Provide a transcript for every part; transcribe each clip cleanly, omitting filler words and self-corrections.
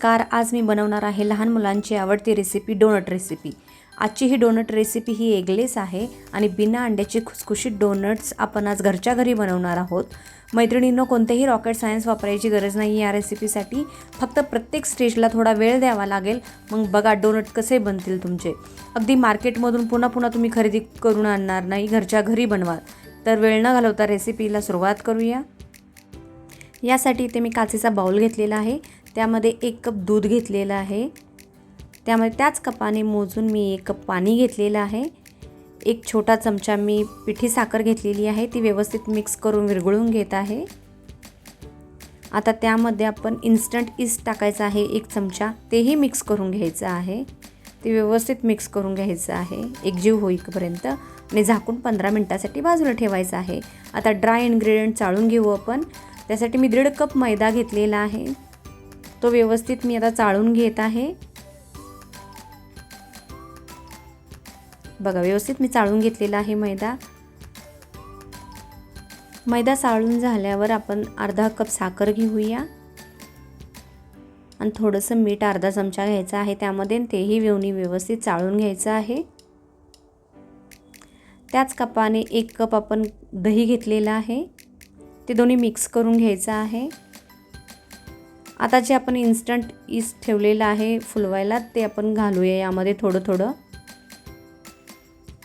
नमस्कार. आज मी बनवणार आहे लहान मुलांची आवडती रेसिपी डोनट रेसिपी. आजची ही डोनट रेसिपी ही एगलेस आहे आणि बिना अंड्याची खुसखुशीत डोनट्स आपण आज घरच्या घरी बनवणार आहोत. मैत्रिणींनो, कोणतेही रॉकेट सायन्स वापरायची गरज नाही या रेसिपीसाठी. फक्त प्रत्येक स्टेजला थोडा वेळ द्यावा लागेल. मग बघा डोनट कसे बनतील तुमचे. अगदी मार्केटमधून पुन्हा तुम्ही खरेदी करून आणणार नाही, घरच्या घरी बनवा. तर वेळ न घालवता रेसिपीला सुरुवात करूया. यासाठी इथे मी काचेचा बाउल घेतलेला आहे. त्यामध्ये 1 कप दूध घेतलेलं आहे. त्यामध्ये त्याच कपाने मोजून मी 1 कप पाणी घेतलेलं आहे. 1 छोटा चमचा मी पिठी साखर घेतलेली आहे. ती व्यवस्थित मिक्स करून विरघळून घेत आहे. आता त्यामध्ये आपण इन्स्टंट ईस्ट टाकायचं आहे 1 चमचा. तेही मिक्स करून घ्यायचं आहे. ते व्यवस्थित मिक्स करून घ्यायचं आहे एकजीव होईपर्यंत आणि झाकून 15 मिनिटासाठी बाजूला ठेवायचं आहे. आता ड्राय इन्ग्रेडियंट चाळून घेऊ आपण. त्यासाठी मी 1.5 कप मैदा घेतलेला आहे. तो व्यवस्थित मी आता चाळून घेत आहे. बघा व्यवस्थित मी चाळून घेतलेला आहे मैदा. मैदा चाळून झाल्यावर आपण अर्धा कप साखर घेऊया आणि थोडंसं मीठ अर्धा चमचा घ्यायचं आहे त्यामध्ये. तेही व्यवस्थित चाळून घ्यायचं आहे. त्याच कपाने 1 कप आपण दही घेतलेला आहे. ते दोन्ही मिक्स करून घ्यायचं आहे. आता जे आपण इन्स्टंट ईस्ट ठेवलेलं आहे फुलवायला ते आपण घालूया यामध्ये. थोडं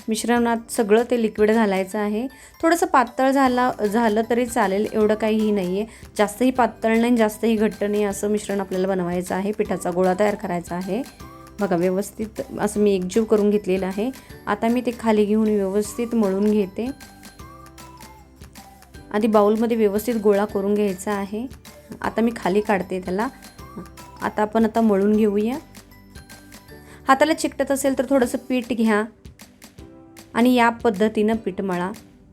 मिश्रणात सगळं ते लिक्विड घालायचं आहे. थोडंसं पातळ झालं तरी चालेल, एवढं काहीही नाही आहे. जास्तही पातळ नाही जास्तही घट्ट नाही, असं मिश्रण आपल्याला बनवायचं आहे. पिठाचा गोळा तयार करायचा आहे. बघा व्यवस्थित असं मी एकजीव करून घेतलेलं आहे. आता मी ते खाली घेऊन व्यवस्थित मळून घेते. आधी बाउलमध्ये व्यवस्थित गोळा करून घ्यायचा आहे. आता मी खाली काढते त्याला. आता आपण मळून घेऊया. हाताला चिकटत असेल तर थोडंसं पीठ घ्या आणि या पद्धतीनं पीठ मळा,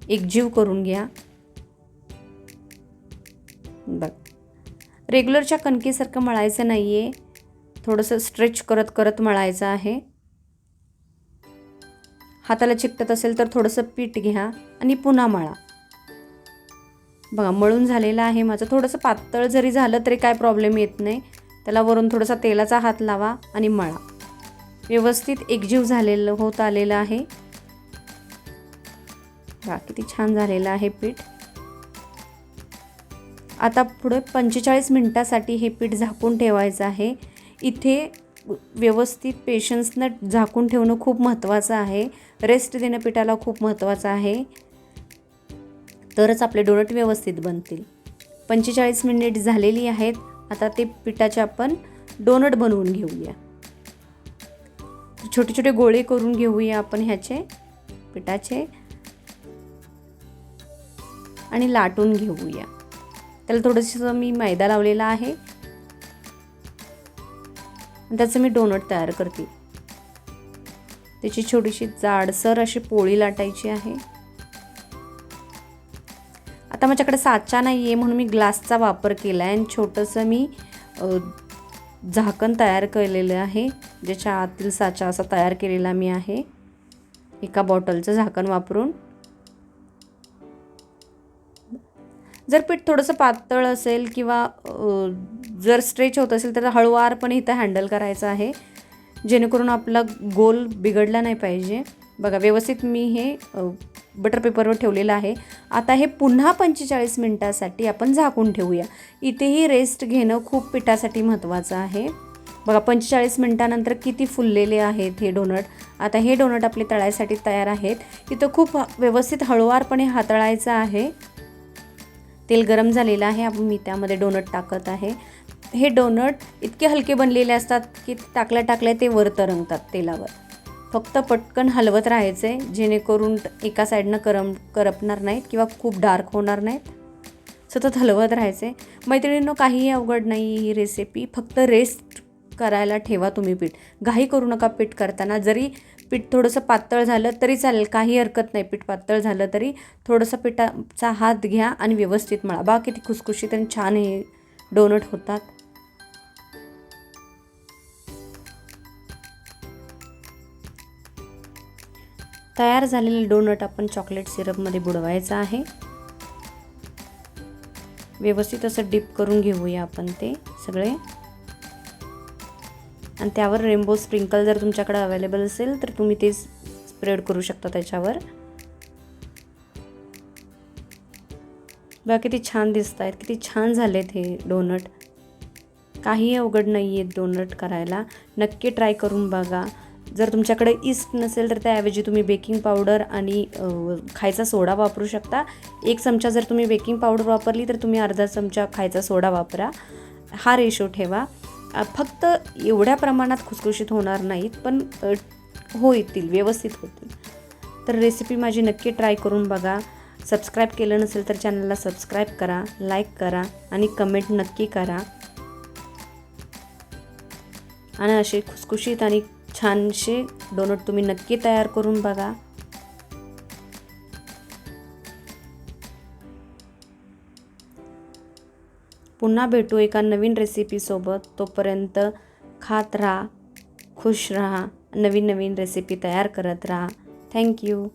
एकजीव करून घ्या. बघ रेग्युलरच्या कणकेसारखं मळायचं नाही आहे, थोडंसं स्ट्रेच करत मळायचं आहे. हाताला चिकटत असेल तर थोडंसं पीठ घ्या आणि पुन्हा मळा. बघा मळून झालेलं आहे माझं. थोडंसं पातळ जरी झालं तरी काय प्रॉब्लेम येत नाही. त्याला वरून थोडासा तेलाचा हात लावा आणि मळा. व्यवस्थित एकजीव झालेलं होत आलेलं आहे. बघा किती छान झालेलं आहे पीठ. आता पुढे 45 मिनिटासाठी हे पीठ झाकून ठेवायचं आहे. इथे व्यवस्थित पेशन्सनं झाकून ठेवणं खूप महत्त्वाचं आहे. रेस्ट देणं पिठाला खूप महत्त्वाचं आहे, तरच आपले डोनट व्यवस्थित बनतील. 45 मिनिट झालेली आहेत. आता ते पिठाचे आपण डोनट बनवून घेऊया. छोटे छोटे गोळे करून घेऊया आपण ह्याचे पिठाचे आणि लाटून घेऊया. त्याला थोडंसं मी मैदा लावलेला आहे. त्याचं मी डोनट तयार करते. त्याची छोटीशी जाडसर अशी पोळी लाटायची आहे. आता माझ्याकडे साचा नाही आहे म्हणून मी ग्लासचा वापर केला आहे आणि छोटंसं मी झाकण तयार केलेलं आहे, ज्याच्या आतील साचा असा तयार केलेला मी आहे एका बॉटलचं झाकण वापरून. जर पीठ थोडंसं पातळ असेल किंवा जर स्ट्रेच होत असेल तर हळूवारपणे इथं हँडल करायचं आहे, जेणेकरून आपला गोल बिघडला नाही पाहिजे. बघा व्यवस्थित मी हे बटर पेपरवर ठेवलेलं आहे. आता हे पुन्हा 45 मिनिटासाठी आपण झाकून ठेवूया. इथेही रेस्ट घेणं खूप पिठासाठी महत्त्वाचं आहे. बघा 45 मिनिटानंतर किती फुललेले आहेत हे डोनट. आता हे डोनट आपले तळायसाठी तयार आहेत. इथं खूप व्यवस्थित हळूवारपणे हाताळायचं आहे. तेल गरम झालेलं आहे. मी त्यामध्ये डोनट टाकत आहे. हे डोनट इतके हलके बनलेले असतात की टाकल्या ते वर तरंगतात तेलावर. फक्त पटकन हलवत राहायचं आहे, जेणेकरून एका साईडनं करपणार नाहीत किंवा खूप डार्क होणार नाहीत. सतत हलवत राहायचं आहे. मैत्रिणींनो, काहीही अवघड नाही ही रेसिपी. फक्त रेस्ट करायला ठेवा तुम्ही पीठ. घाई करू नका पीठ करताना. जरी पीठ थोडंसं पातळ झालं तरी चालेल, काही हरकत नाही. पीठ पातळ झालं तरी थोडंसं पिठाचा हात घ्या आणि व्यवस्थित मळा. बघा किती खुसखुशीत आणि छान हे डोनट होतात. तयार झालेले डोनट आपण चॉकलेट सिरपमध्ये बुडवायचं आहे. व्यवस्थित असं डिप करून घेऊया आपण ते सगळे. आणि त्यावर रेनबो स्प्रिंकल जर तुमच्याकडे अवेलेबल असेल तर तुम्ही ते स्प्रेड करू शकता त्याच्यावर. बघा किती छान दिसत आहेत, किती छान झालेत हे डोनट. काही अवघड नाही आहेत डोनट करायला, नक्की ट्राय करून बघा. जर तुमच्याकडे ईस्ट नसेल तर त्याऐवजी तुम्ही बेकिंग पावडर आणि खायचा सोडा वापरू शकता. 1 चमचा जर तुम्ही बेकिंग पावडर वापरली तर तुम्ही अर्धा चमचा खायचा सोडा वापरा. हा रेशो ठेवा. फक्त एवढ्या प्रमाणात खुसखुशीत होणार नाहीत, पण होतील, व्यवस्थित होतील. तर रेसिपी माझी नक्की ट्राय करून बघा. सबस्क्राईब केलं नसेल तर चॅनलला सबस्क्राईब करा, लाईक करा आणि कमेंट नक्की करा. आणि असे खुसखुशीत आणि छानसे डोनट तुम्ही नक्की तयार करून बघा. पुन्हा भेटू एका नवीन रेसिपीसोबत. तोपर्यंत खात राहा, खुश राहा, नवीन नवीन रेसिपी तयार करत राहा. थँक्यू.